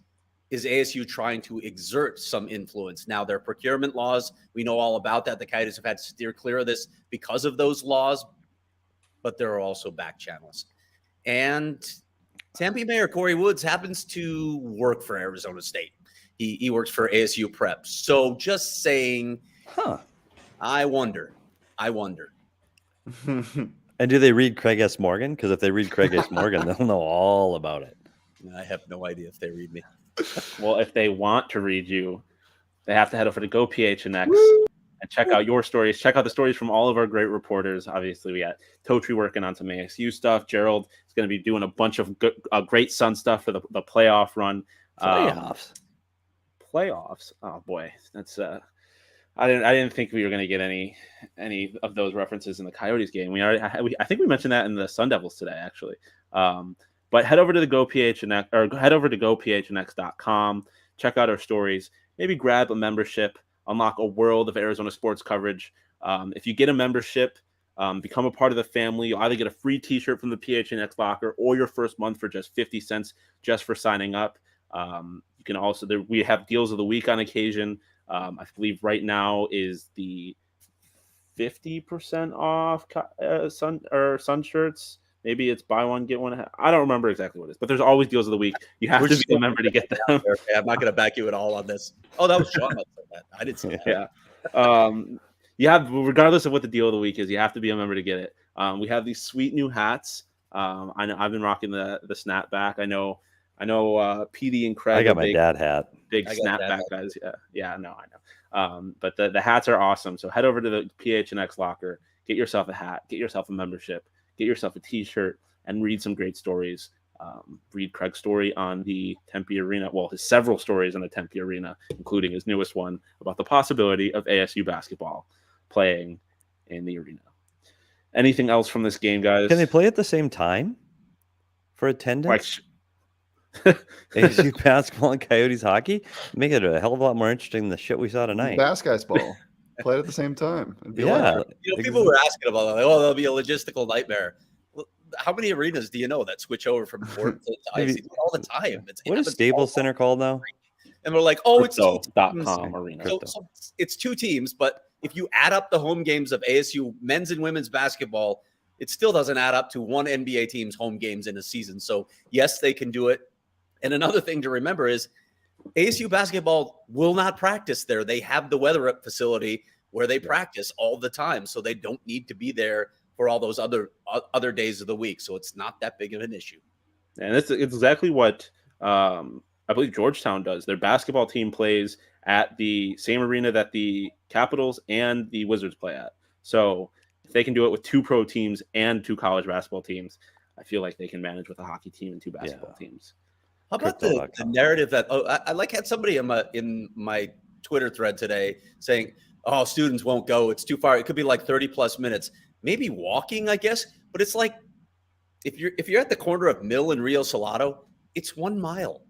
C: ASU trying to exert some influence? Now, their procurement laws, we know all about that. The Coyotes have had to steer clear of this because of those laws, but there are also back channels. And Tempe Mayor Corey Woods happens to work for Arizona State. He works for ASU Prep. So just saying, I wonder.
B: And do they read Craig S. Morgan? Because if they read Craig S. Morgan, they'll know all about it.
C: I have no idea if they read me.
A: Well, if they want to read you, they have to head over to Go PHNX and check out your stories. Check out the stories from all of our great reporters. Obviously, we got Totri working on some ASU stuff. Gerald is going to be doing a bunch of great Sun stuff for the playoff run. Playoffs. Oh boy, that's I didn't think we were going to get any of those references in the Coyotes game. I think we mentioned that in the Sun Devils today, actually. But head over to the Go PHNX or head over to gophnx.com. Check out our stories. Maybe grab a membership. Unlock a world of Arizona sports coverage. If you get a membership, become a part of the family. You'll either get a free T-shirt from the PHNX Locker or your first month for just 50 cents just for signing up. You can also we have deals of the week on occasion. I believe right now is the 50% off sun shirts. Maybe it's buy one, get one. I don't remember exactly what it is, but there's always deals of the week. You have to be a member to get them.
C: I'm not going to back you at all on this. Oh, that was Shawn that said that. I didn't say that.
A: Yeah. You have, regardless of what the deal of the week is, you have to be a member to get it. We have these sweet new hats. I know I've been rocking the snapback. I know Petey and Craig.
B: I got my dad hat.
A: Big snapback guys. Yeah, no, I know. But the hats are awesome. So head over to the PHNX Locker, get yourself a hat, get yourself a membership, get yourself a T-shirt. and read some great stories. Read Craig's story on the Tempe Arena, well, his several stories on the Tempe Arena, including his newest one about the possibility of ASU basketball playing in the arena. Anything else from this game, guys?
B: Can they play at the same time for attendance? ASU basketball and Coyotes hockey? Make it a hell of a lot more interesting than the shit we saw tonight.
D: Basketball. Play it at the same time.
B: Yeah.
C: People were asking about that. Like, oh, that'll be a logistical nightmare. How many arenas do you know that switch over from court to ice all the time?
B: What is Staples Center called now?
C: And we're like, oh, it's
A: Crypto.com arena.
C: So it's 2 teams, but if you add up the home games of ASU men's and women's basketball, it still doesn't add up to one NBA team's home games in a season. So yes, they can do it. And another thing to remember is ASU basketball will not practice there. They have the weather facility where they practice all the time, so they don't need to be there for all those other days of the week. So it's not that big of an issue.
A: And it's exactly what I believe Georgetown does. Their basketball team plays at the same arena that the Capitals and the Wizards play at. So if they can do it with 2 pro teams and 2 college basketball teams, I feel like they can manage with a hockey team and 2 basketball teams.
C: How about the narrative that I had somebody in my Twitter thread today saying, oh, students won't go. It's too far. It could be like 30 plus minutes. Maybe walking, I guess. But it's like if you're at the corner of Mill and Rio Salado, it's 1 mile.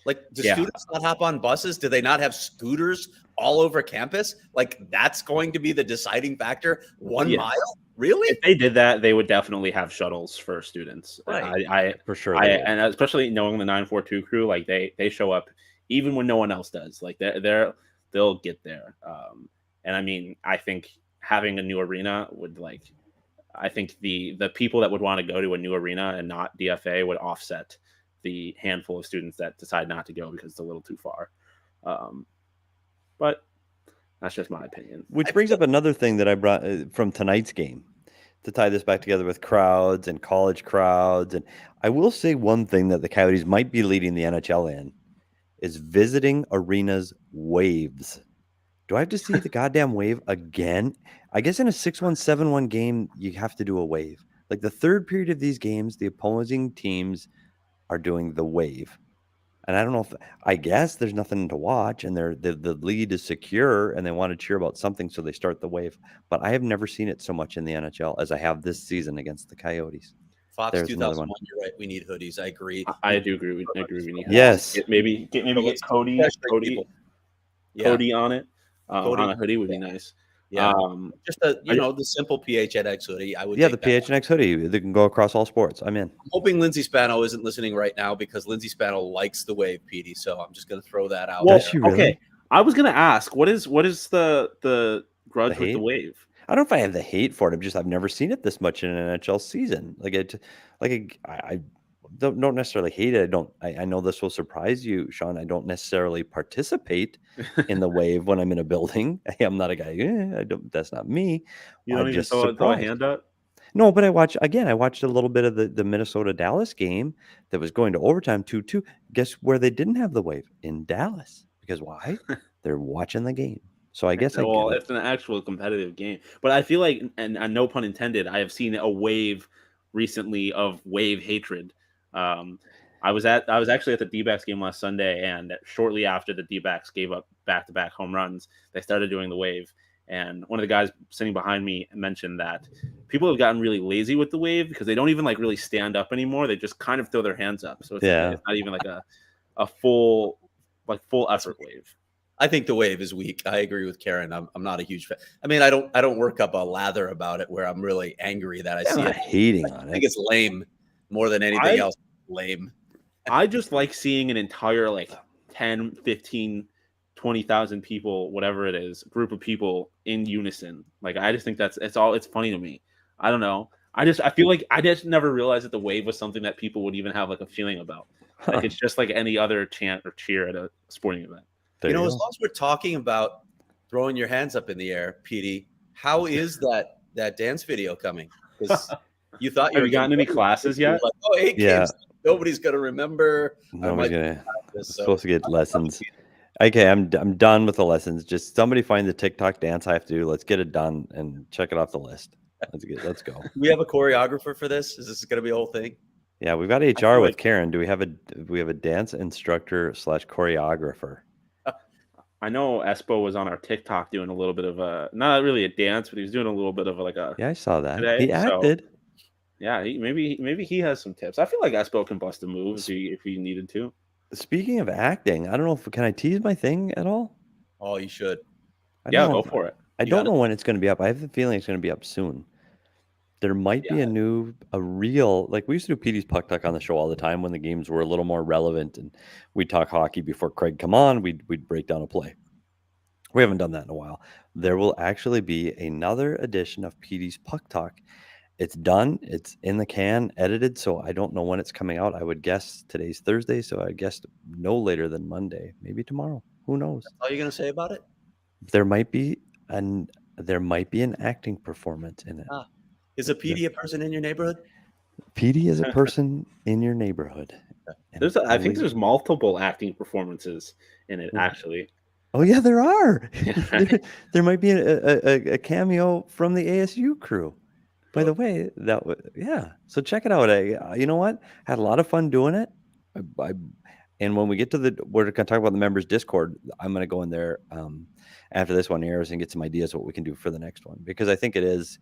C: Like, do students not hop on buses? Do they not have scooters all over campus? Like, that's going to be the deciding factor. 1 mile? Really?
A: If they did that, they would definitely have shuttles for students.
C: Right.
B: For sure.
A: And especially knowing the 942 crew, like they show up even when no one else does. Like they'll get there. And I mean, I think having a new arena would I think the people that would want to go to a new arena and not DFA would offset the handful of students that decide not to go because it's a little too far. But that's just my opinion.
B: Which brings up another thing that I brought from tonight's game to tie this back together with crowds and college crowds. And I will say one thing that the Coyotes might be leading the NHL in is visiting arenas waves. Do I have to see the goddamn wave again? I guess in a 6-1, 7-1 game, you have to do a wave. Like the third period of these games, the opposing teams are doing the wave. And I don't know I guess there's nothing to watch and the lead is secure and they want to cheer about something. So they start the wave, but I have never seen it so much in the NHL as I have this season against the Coyotes.
C: Fox there's 2001. You're right. We need hoodies. I agree.
A: I do agree. We need.
B: Yes.
A: Maybe get Cody on it. On a hoodie would be nice.
C: Yeah. Just the simple PHNX hoodie. I would.
B: Yeah, the PHNX hoodie. They can go across all sports. I'm in.
C: I'm hoping Lindsay Spano isn't listening right now because Lindsay Spano likes the wave, Petey. So I'm just going to throw that out.
B: Well, there. Really?
A: Okay. I was going to ask, what is the grudge with the wave?
B: I don't know if I have the hate for it. I've never seen it this much in an NHL season. I don't necessarily hate it. I know this will surprise you, Shawn. I don't necessarily participate in the wave when I'm in a building. I'm not a guy. That's not me.
A: You don't even throw a hand up?
B: No, but I watched a little bit of the Minnesota-Dallas game that was going to overtime 2-2. Guess where they didn't have the wave? In Dallas. Because why? They're watching the game. So I guess
A: it's an actual competitive game. But I feel like, and no pun intended, I have seen a wave recently of wave hatred. I was actually at the D-backs game last Sunday, and shortly after the D-backs gave up back-to-back home runs, they started doing the wave. And one of the guys sitting behind me mentioned that people have gotten really lazy with the wave because they don't even really stand up anymore. They just kind of throw their hands up. So it's not even a full effort wave.
C: I think the wave is weak. I agree with Karen. I'm not a huge fan. I mean, I don't work up a lather about it where I'm really angry that I see it.
B: Hating on it.
C: I think it's lame more than anything else. Lame.
A: I just like seeing an entire 10, 15, 20,000 people, whatever it is, group of people in unison. I just think it's funny to me. I don't know. I feel like I just never realized that the wave was something that people would even have a feeling about. It's just like any other chant or cheer at a sporting event.
C: As long as we're talking about throwing your hands up in the air, Petey, how is that dance video coming? Because you thought you
A: have gotten any classes yet?
C: Games. Nobody's gonna remember.
B: Nobody's gonna. Supposed to get lessons. Okay, I'm done with the lessons. Just somebody find the TikTok dance I have to do. Let's get it done and check it off the list. That's good. Let's go.
C: Do we have a choreographer for this? Is this going to be a whole thing?
B: Yeah, we've got HR with Karen. Do we have a dance instructor / choreographer?
A: I know Espo was on our TikTok doing a little bit of not really a dance, but he was doing a little bit of
B: Yeah, I saw that.
A: today,
B: He acted.
A: So, yeah, maybe he has some tips. I feel like Espo can bust a move if he needed to.
B: Speaking of acting, I don't know can I tease my thing at all?
C: Oh, you should.
A: Yeah, go for it.
B: I don't know when it's going to be up. I have the feeling it's going to be up soon. There might be a real, like we used to do Petey's Puck Talk on the show all the time when the games were a little more relevant and we'd talk hockey before Craig come on, we'd break down a play. We haven't done that in a while. There will actually be another edition of Petey's Puck Talk. It's done. It's in the can, edited. So I don't know when it's coming out. I would guess today's Thursday. So I guess no later than Monday, maybe tomorrow. Who knows?
C: That's all you're going to say about it?
B: There might be an acting performance in it.
C: Is a PD a person in your neighborhood?
B: PD is a person in your neighborhood.
A: I think there's multiple acting performances in it, actually.
B: Oh yeah, there are. there might be a cameo from the ASU crew. By the way, So check it out. You know what? Had a lot of fun doing it. And when we get to we're going to talk about the members Discord. I'm going to go in there after this one airs and get some ideas what we can do for the next one, because I think it is.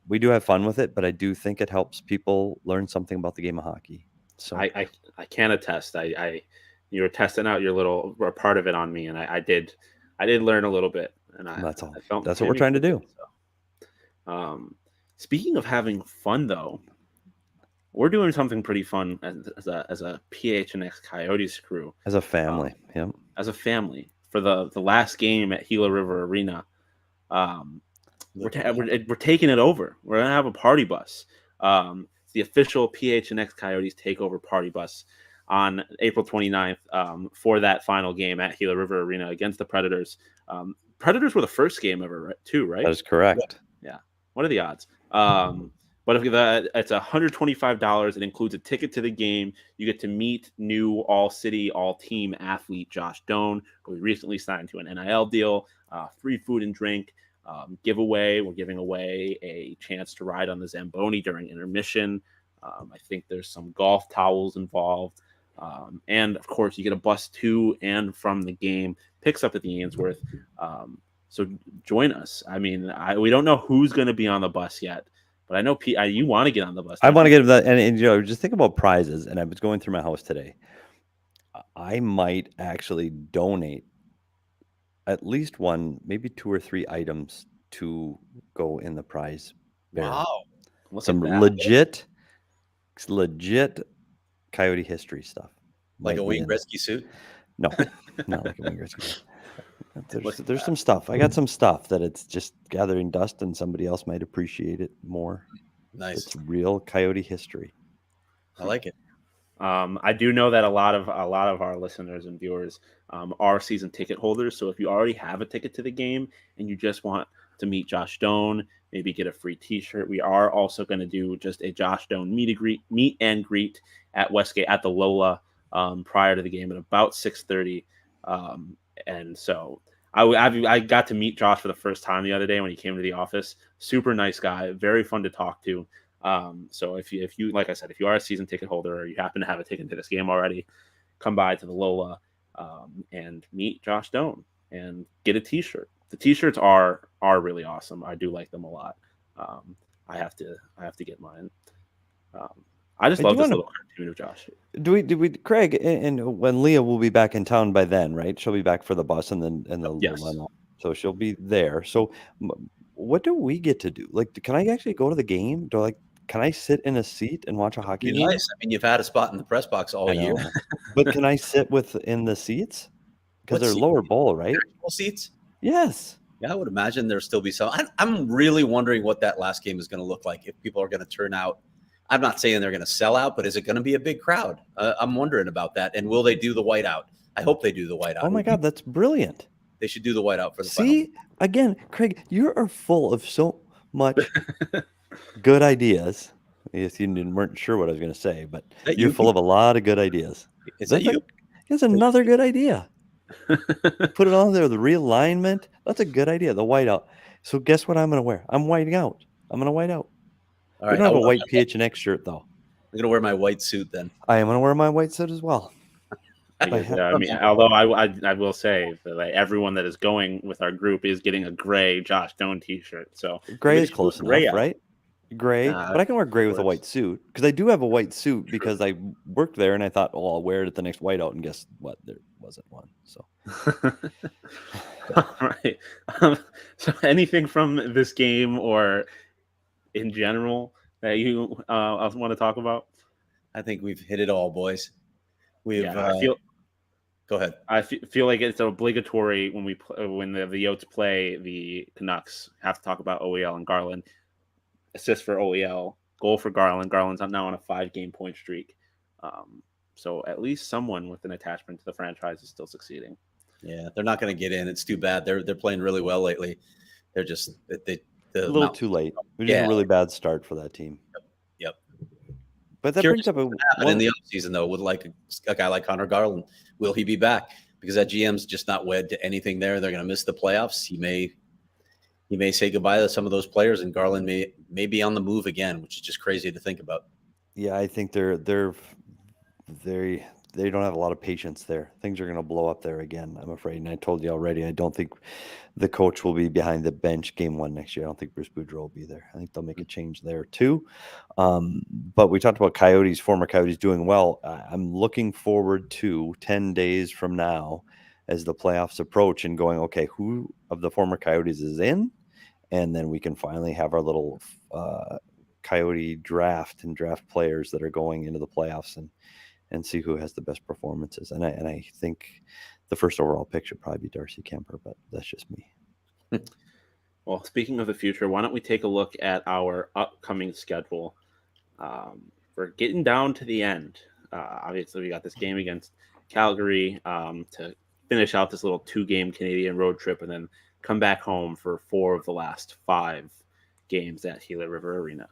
B: We do have fun with it, but I do think it helps people learn something about the game of hockey. So
A: I can attest. You were testing out your little part of it on me, and I did learn a little bit, and
B: that's all. That's what we're trying to do.
A: So. Speaking of having fun, though, we're doing something pretty fun as a PHNX Coyotes crew,
B: as a family.
A: As a family for the last game at Gila River Arena. We're taking it over. We're gonna have a party bus. It's the official PHNX Coyotes takeover party bus on April 29th for that final game at Gila River Arena against the Predators. Predators were the first game ever, too, right?
B: That is correct.
A: Yeah. What are the odds? But it's $125. It includes a ticket to the game. You get to meet new all-city, all-team athlete Josh Doan, who we recently signed to an NIL deal, free food and drink. Giveaway. We're giving away a chance to ride on the Zamboni during intermission. I think there's some golf towels involved. And of course, you get a bus to and from the game, picks up at the Ainsworth. So join us. I mean, we don't know who's going to be on the bus yet, but I know you want to get on the bus.
B: I want to get that. And just think about prizes. And I was going through my house today. I might actually donate at least one, maybe 2 or 3 items to go in the prize barrel.
C: Wow.
B: Some legit Coyote history stuff.
C: Like a Wayne Gretzky suit?
B: No, not like a Wayne Gretzky suit. There's some stuff. I got some stuff that it's just gathering dust and somebody else might appreciate it more.
C: Nice.
B: It's real Coyote history.
C: I like it.
A: I do know that a lot of our listeners and viewers are season ticket holders. So if you already have a ticket to the game and you just want to meet Josh Doan, maybe get a free T-shirt, we are also going to do just a Josh Doan meet and greet at Westgate at the Lola prior to the game at about 6:30. And so I got to meet Josh for the first time the other day when he came to the office. Super nice guy, very fun to talk to. So if you like I said, if you are a season ticket holder or you happen to have a ticket to this game already, come by to the Lola and meet Josh Doan and get a T-shirt. The T-shirts are really awesome. I do like them a lot. I have to get mine. I just love this little cartoon of Josh.
B: Do we Craig, and when Leah will be back in town by then, right? She'll be back for the bus and the
A: yes.
B: So she'll be there. So what do we get to do? Like, can I actually go to the game? Can I sit in a seat and watch a hockey game?
C: Nice. I mean, you've had a spot in the press box all year.
B: But can I sit in the seats? Because they're lower bowl, right?
C: Seats?
B: Yes.
C: Yeah, I would imagine there'll still be some. I'm really wondering what that last game is going to look like, if people are going to turn out. I'm not saying they're going to sell out, but is it going to be a big crowd? I'm wondering about that. And will they do the whiteout? I hope they do the whiteout.
B: Oh, my God, that's brilliant.
C: They should do the whiteout for the
B: final. Again, Craig, you are full of so much good ideas. Yes, you weren't sure what I was going to say, but you're full of a lot of good ideas.
C: Is that you?
B: It's another good idea. Put it on there, the realignment. That's a good idea, the whiteout. So guess what I'm going to wear? I'm whiting out. I'm gonna white out.
C: All
B: We
C: right,
B: don't have a
C: I'm
B: white PHNX shirt though.
C: gonna wear my white suit then.
B: I am gonna wear my white suit as well.
A: I mean, although I will say that like, everyone that is going with our group is getting a gray Josh Stone T-shirt. So
B: Gray is close
A: gray
B: enough,
A: out.
B: right? Gray, but I can wear gray with a white suit because I do have a white suit because I worked there and I thought, oh, I'll wear it at the next whiteout, and guess what? There wasn't one. So,
A: all right. So, anything from this game or in general that you want to talk about?
C: I think we've hit it all, boys. We've
A: I feel.
C: Go ahead.
A: I feel like it's obligatory when when the Yotes play the Canucks. Have to talk about OEL and Garland. Assist for OEL, goal for Garland. Garland's now on a 5-game point streak. So at least someone with an attachment to the franchise is still succeeding.
C: Yeah, they're not going to get in. It's too bad. They're playing really well lately. They're just a
B: little too late. We did a really bad start for that team.
C: Yep.
B: But that brings up
C: in the offseason though, with like a guy like Conor Garland, will he be back? Because that GM's just not wed to anything there. They're going to miss the playoffs. He may say goodbye to some of those players, and Garland may be on the move again, which is just crazy to think about.
B: Yeah, I think they don't have a lot of patience there. Things are going to blow up there again, I'm afraid. And I told you already, I don't think the coach will be behind the bench game 1 next year. I don't think Bruce Boudreau will be there. I think they'll make a change there too. But we talked about former Coyotes doing well. I'm looking forward to 10 days from now as the playoffs approach and going, okay, who of the former Coyotes is in? And then we can finally have our little Coyote draft and draft players that are going into the playoffs and see who has the best performances. And I think the first overall pick should probably be Darcy Kemper, but that's just me.
A: Well, speaking of the future, why don't we take a look at our upcoming schedule? We're getting down to the end. Obviously, we got this game against Calgary to finish out this little 2-game Canadian road trip and then come back home for 4 of the last 5 games at Gila River Arena.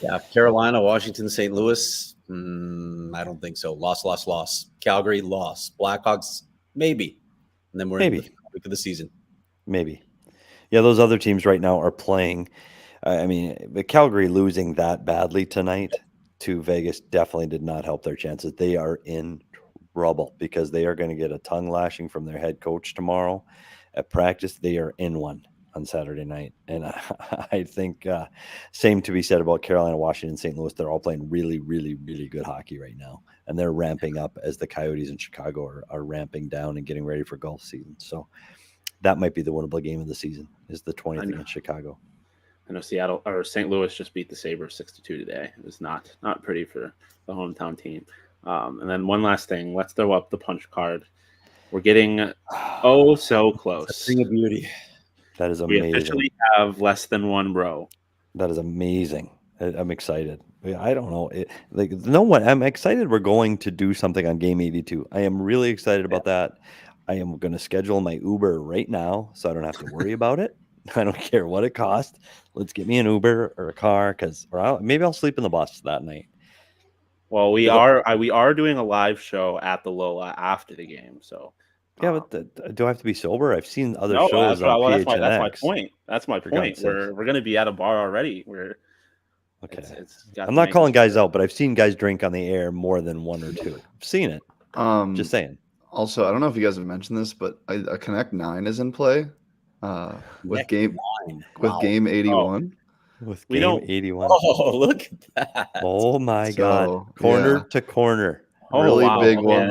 C: Yeah, Carolina, Washington, St. Louis. I don't think so. Loss. Calgary, loss. Blackhawks, maybe. And then we're in the week of the season.
B: Maybe. Yeah, those other teams right now are playing. The Calgary losing that badly tonight to Vegas definitely did not help their chances. They are in trouble because they are going to get a tongue lashing from their head coach tomorrow at practice. They are in one on Saturday night. And I think same to be said about Carolina, Washington, St. Louis. They're all playing really, really, really good hockey right now. And they're ramping up as the Coyotes in Chicago are ramping down and getting ready for golf season. So that might be the winnable game of the season is the 20th against Chicago.
A: I know Seattle or St. Louis just beat the Sabres 6-2 today. It was not pretty for the hometown team. And then one last thing, let's throw up the punch card. We're getting so close.
C: That's a thing of beauty.
B: That is amazing.
A: We officially have less than one row.
B: That is amazing. I'm excited. I don't know. I'm excited we're going to do something on Game 82. I am really excited about that. I am going to schedule my Uber right now so I don't have to worry about it. I don't care what it costs. Let's get me an Uber or a car maybe I'll sleep in the bus that night.
A: Well, we are doing a live show at the Lola after the game. So
B: yeah, but do I have to be sober? I've seen other shows
A: on
B: PHNX.
A: That's my point. That's my point. We're going to be at a bar already.
B: Okay.
A: I'm
B: not calling guys out, but I've seen guys drink on the air more than one or two. I've seen it. Just saying.
D: Also, I don't know if you guys have mentioned this, but a Connect 9 is in play with game 81.
B: With game 81.
C: Oh, look at that.
B: Oh, my God. Corner to corner.
D: Really big one.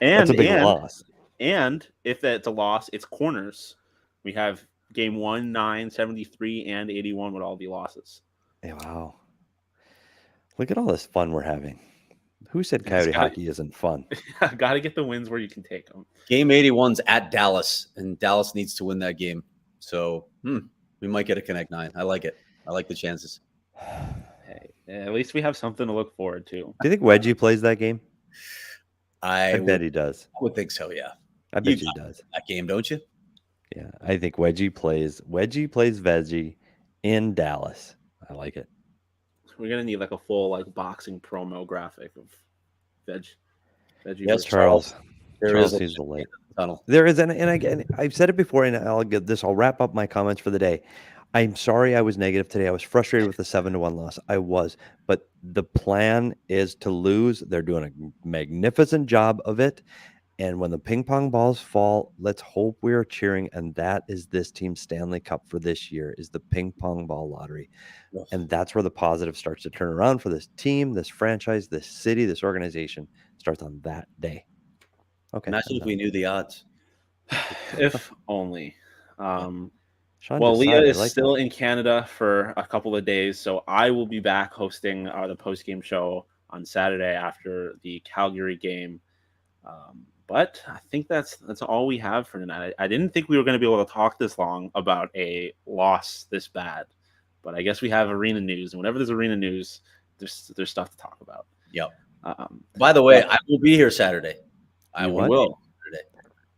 B: That's a big loss.
A: And if it's a loss, it's corners. We have game 1, 9, 73, and 81 would all be losses.
B: Hey, wow. Look at all this fun we're having. Who said Coyote hockey isn't fun?
A: Got to get the wins where you can take them.
C: Game 81's at Dallas, and Dallas needs to win that game. So we might get a Connect 9. I like it. I like the chances.
A: Hey, at least we have something to look forward to.
B: Do you think Wedgie plays that game?
C: I
B: bet he does.
C: I would think so, yeah.
B: I bet he does.
C: That game, don't you?
B: Yeah, I think Wedgie plays Veggie in Dallas. I like it.
A: We're gonna need like a full boxing promo graphic of Veggie.
B: Yes, Charles.
C: Charles
B: sees the light.
C: Tunnel.
B: There is, and again, I've said it before, and I'll wrap up my comments for the day. I'm sorry I was negative today. I was frustrated with the 7-1 loss. I was, but the plan is to lose. They're doing a magnificent job of it. And when the ping pong balls fall, let's hope we are cheering. And that is this team's Stanley Cup for this year, is the ping pong ball lottery.
C: Ugh.
B: And that's where the positive starts to turn around for this team, this franchise, this city, this organization. Starts on that day. Okay.
C: Imagine if we knew the odds.
A: If only.
B: Shawn
A: Well, Leah
B: decided,
A: is
B: like
A: still
B: that.
A: in Canada for a couple of days, so I will be back hosting the post-game show on Saturday after the Calgary game. But I think that's all we have for tonight. I didn't think we were going to be able to talk this long about a loss this bad, but I guess we have arena news, and whenever there's arena news, there's stuff to talk about.
C: Yep. By the way, I will be here Saturday.
B: You
C: won't
B: what?
C: be here Saturday.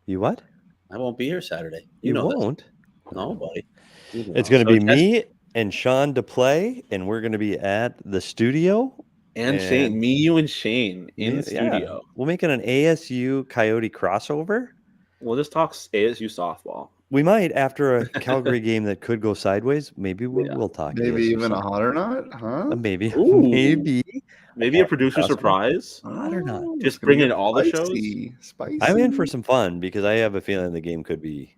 B: You what?
C: I won't be here Saturday.
B: You
C: know this.
B: won't?
C: No, buddy.
B: It's going to be me and Shawn to play, and we're going to be at the studio.
A: And Shane, you and Shane in the studio.
B: We'll make it an ASU Coyote crossover.
A: We'll just talk ASU softball.
B: We might, after a Calgary game that could go sideways, maybe we'll talk.
D: Maybe
B: ASU
D: even
B: softball.
D: a hot or not, huh?
B: Maybe.
A: Ooh.
B: Maybe
A: a producer surprise.
B: Hot or not.
A: Just bring in all the shows.
D: Spicy.
B: I'm in for some fun because I have a feeling the game could be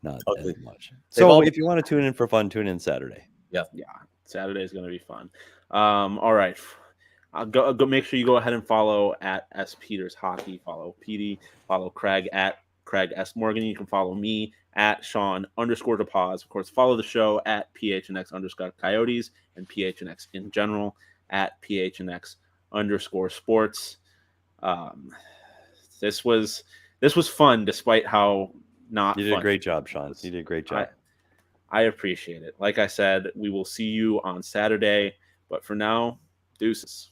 B: not as much.
C: They've
B: So if you want to tune in for fun, tune in Saturday.
C: Yeah.
A: Saturday is going to be fun. All right. Go make sure you go ahead and follow at S Peters Hockey. Follow Petey. Follow Craig at Craig S Morgan. You can follow me at Shawn_DePause. Of course, follow the show at PHNX_Coyotes and PHNX in general at PHNX_sports. This was fun despite how not.
B: You did
A: fun
B: a great job, Shawn. You did a great job.
A: I appreciate it. Like I said, we will see you on Saturday. But for now, deuces.